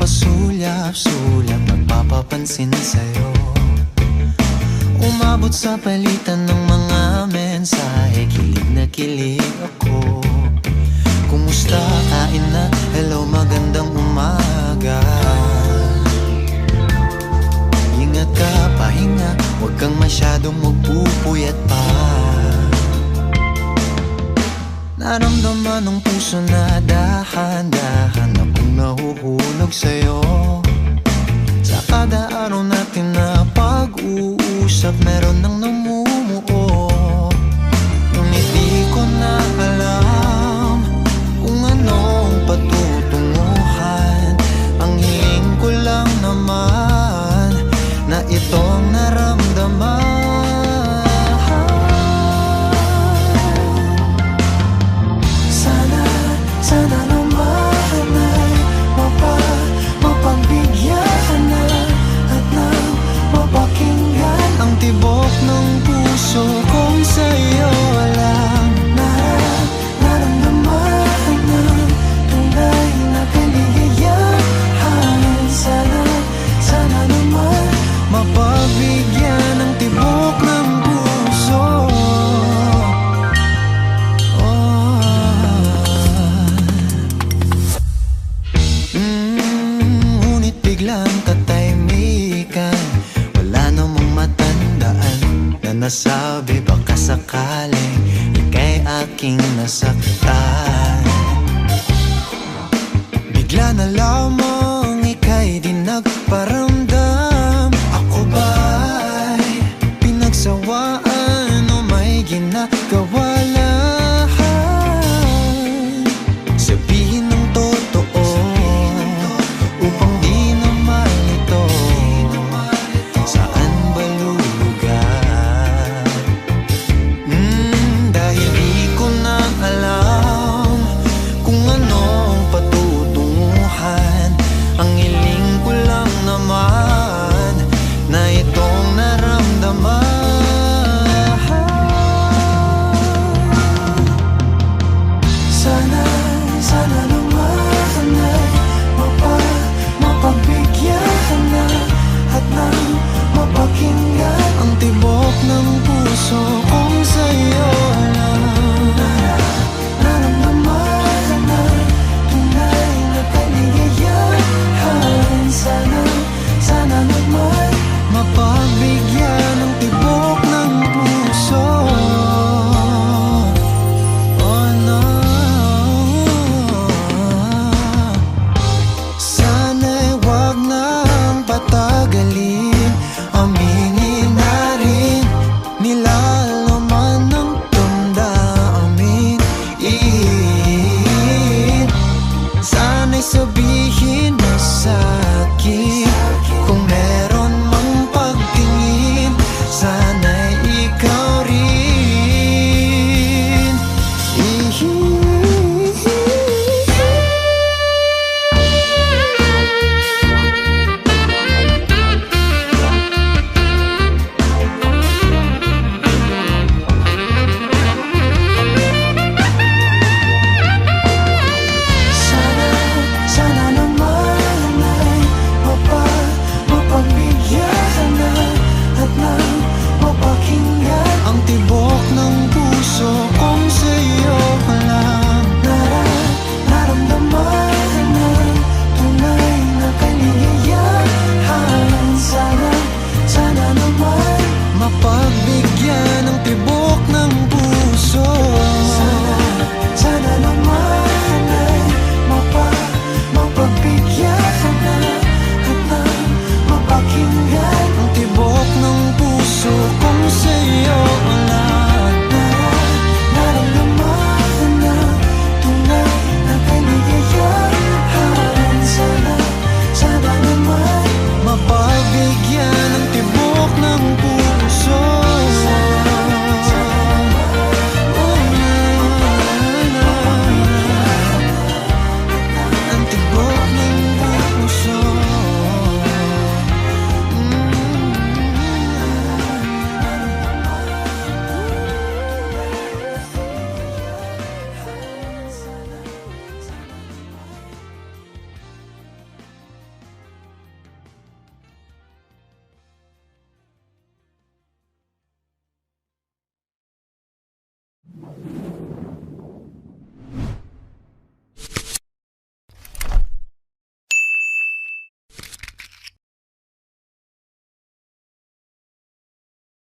pasulyap-sulyap, magpapapansin sa'yo. Umabot sa palitan ng mga mensahe, kilig na kilig ako. Kumusta, kain na, hello, magandang umaga. Ingat ka, pahinga, huwag kang masyadong magpupuyat pa. Naramdaman ng puso na dahan-dahan akong nahuhulog sa'yo. Sa kada araw natin na pag-uusap, meron nang namumuo. Ngunit di ko na alam kung anong patutunguhan. Ang hiling ko lang naman na itong naramdaman. Sana naman ay mapagbigyan na at nang mapakinggan ang tibok ng puso kong sa'yo lang. Naramdaman ng tunay na kaligayahan. Sana naman mapagbigyan ang tibok ng puso. Ngunit biglang katahimikan, wala namang matandaan na nasabi baka sakaling ika'y aking nasaktan. Bigla na lamang ika'y di nagparamdam. Ako ba'y pinagsawaan o may ginagawa lang? Sabihin ng totoo upang